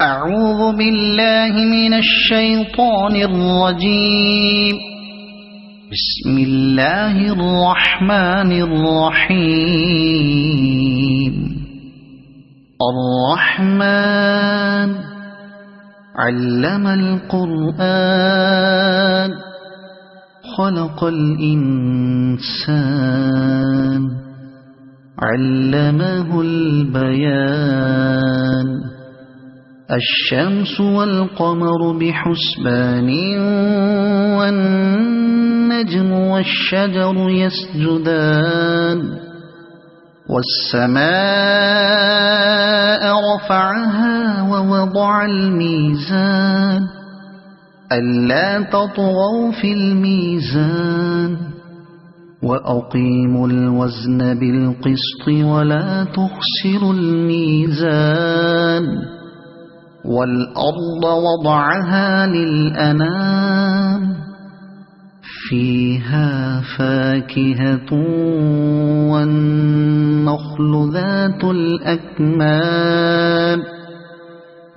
أعوذ بالله من الشيطان الرجيم. بسم الله الرحمن الرحيم. الرحمن علم القرآن خلق الإنسان علمه البيان. الشمس والقمر بحسبان والنجم والشجر يسجدان. والسماء رفعها ووضع الميزان ألا تطغوا في الميزان وأقيموا الوزن بالقسط ولا تخسروا الميزان. والأرض وضعها للأنام فيها فاكهة والنخل ذات الأكمام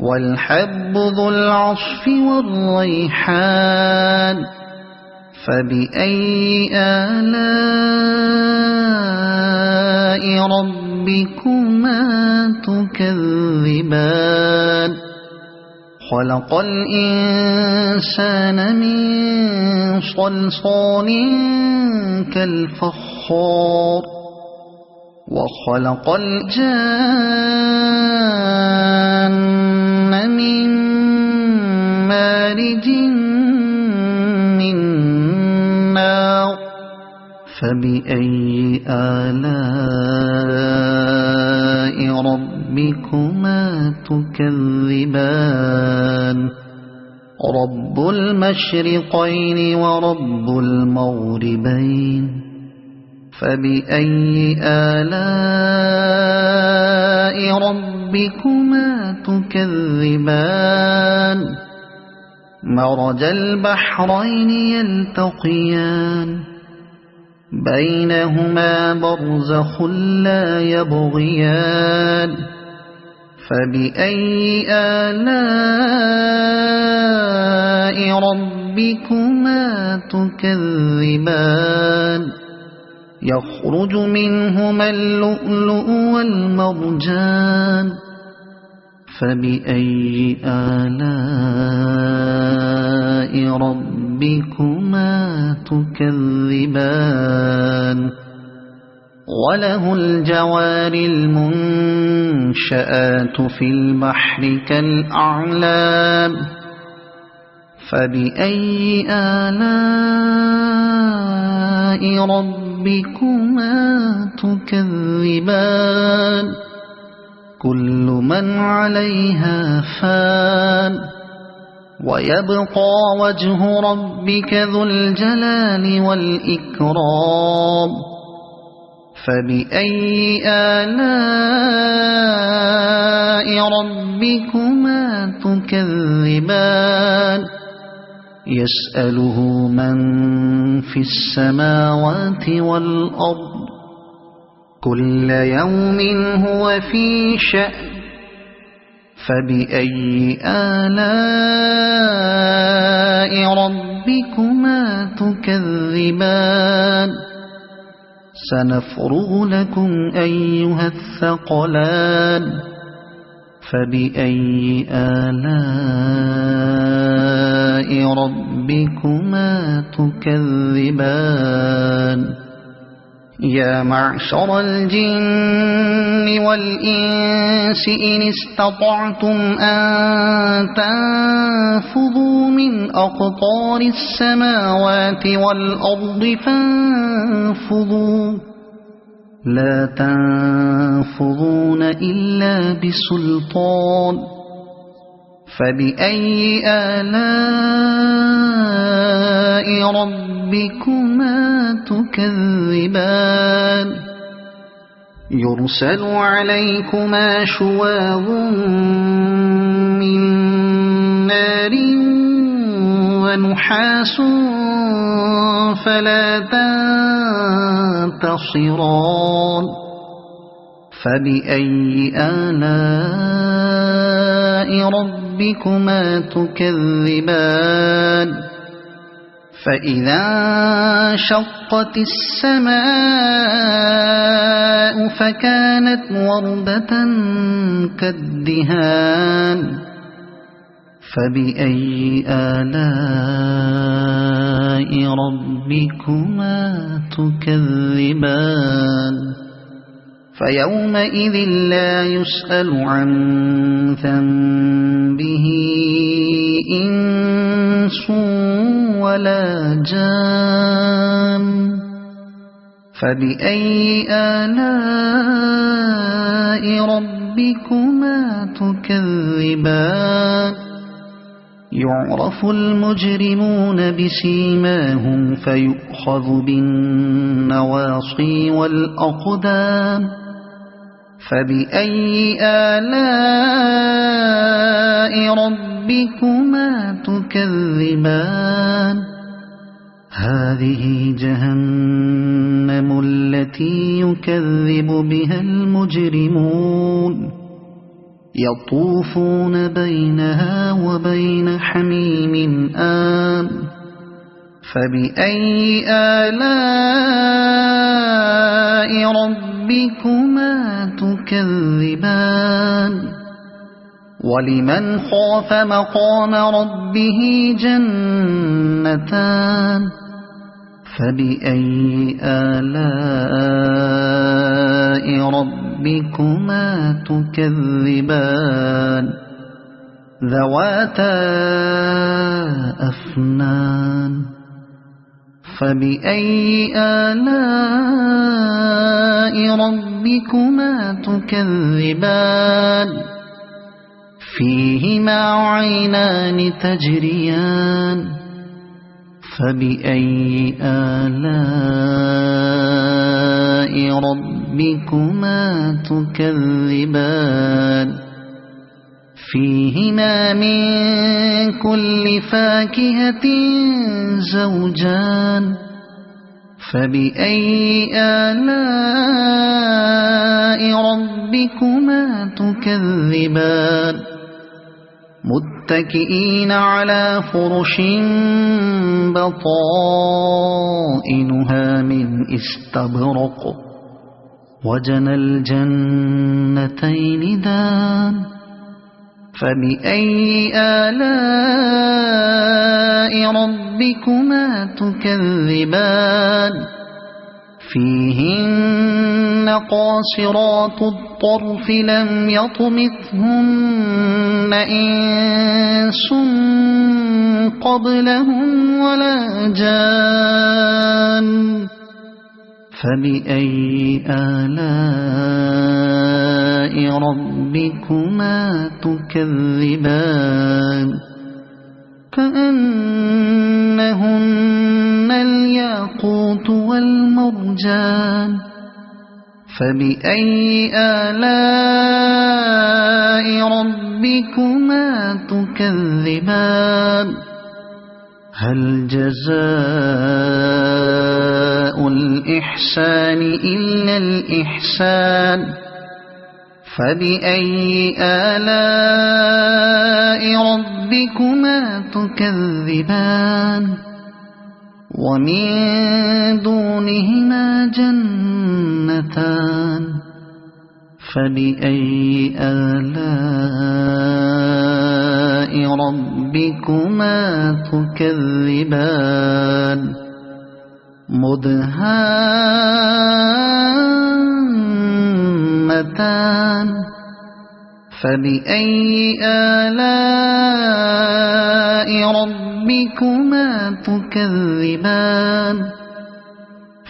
والحب ذو العصف والريحان. فبأي آلاء ربكما تكذبان. خلق الإنسان من صلصال كالفخار وخلق الجان من مارج من نار. فبأي آلاء ربكما تكذبان. رب المشرقين ورب المغربين. فبأي آلاء ربكما تكذبان. مرج البحرين يلتقيان بينهما برزخ لا يبغيان. فبأي آلاء ربكما تكذبان. يخرج منهما اللؤلؤ والمرجان. فبأي آلاء ربكما تكذبان. وله الجوار المنشآت في البحر كالأعلام. فبأي آلاء ربكما تكذبان. كل من عليها فان ويبقى وجه ربك ذو الجلال والإكرام. فبأي آلاء ربكما تكذبان. يسأله من في السماوات والأرض كل يوم هو في شأن. فبأي آلاء ربكما تكذبان. سنفرغ لكم أيها الثقلان. فبأي آلاء ربكما تكذبان. يا معشر الجن والإنس إن استطعتم أن تنفذوا من أقطار السماوات والأرض فانفذوا لا تنفذون إلا بسلطان. فبأي آلاء ربكما تكذبان. يرسل عليكما شواظ من نار ونحاس فلا تنتصران. فبأي آلاء ربكما تكذبان فإذا انشقت السماء فكانت وردة كالدهان فبأي آلاء ربكما تكذبان فيومئذ لا يسأل عن ذنبه إنس ولا جان فبأي آلاء ربكما تكذبان يعرف المجرمون بسيماهم فيؤخذ بالنواصي والأقدام فبأي آلاء ربكما تكذبان هذه جهنم التي يكذب بها المجرمون يطوفون بينها وبين حميم آن فبأي آلاء ربكما تكذبان ولمن خاف مقام ربه جنتان فبأي آلاء ربكما تكذبان ذواتا أفنان فبأي آلاء ربكما تكذبان فيهما عينان تجريان فبأي آلاء ربكما تكذبان فيهما من كل فاكهة زوجان فبأي آلاء ربكما تكذبان متكئين على فرش بطائنها من استبرق وجنى الجنتين دان فبأي آلاء ربكما تكذبان فيهن قاصرات الطرف لم يطمثهن إنس قبلهم ولا جان فبأي آلاء ربكما تكذبان كأنهن الياقوت والمرجان فبأي آلاء ربكما تكذبان هل جزاء الإحسان إلا الإحسان فبأي آلاء ربكما تكذبان ومن دونهما جنتان فبأي آلاء ربكما تكذبان مدهامتان فبأي آلاء ربكما تكذبان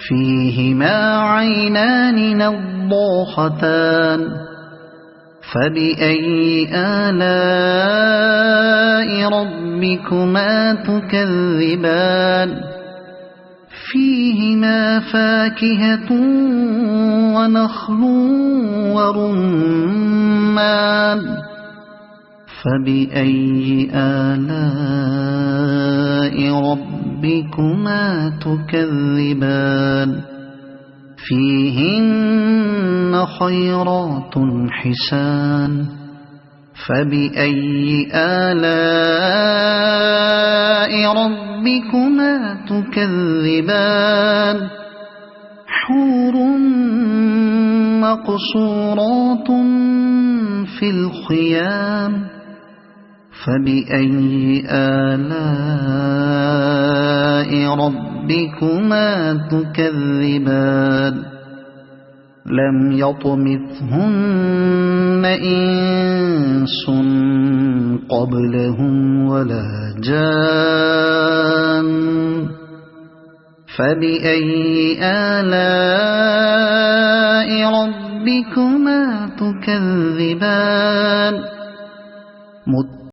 فيهما عينان نضاختان فبأي آلاء ربكما تكذبان فيهما فاكهة ونخل ورمان فبأي آلاء ربكما تكذبان فيهن خيرات حسان فبأي آلاء ربكما تكذبان حور مقصورات في الخيام فبأي آلاء ربكما تكذبان لم يطمثهن إنس قبلهم ولا جان فبأي آلاء ربكما تكذبان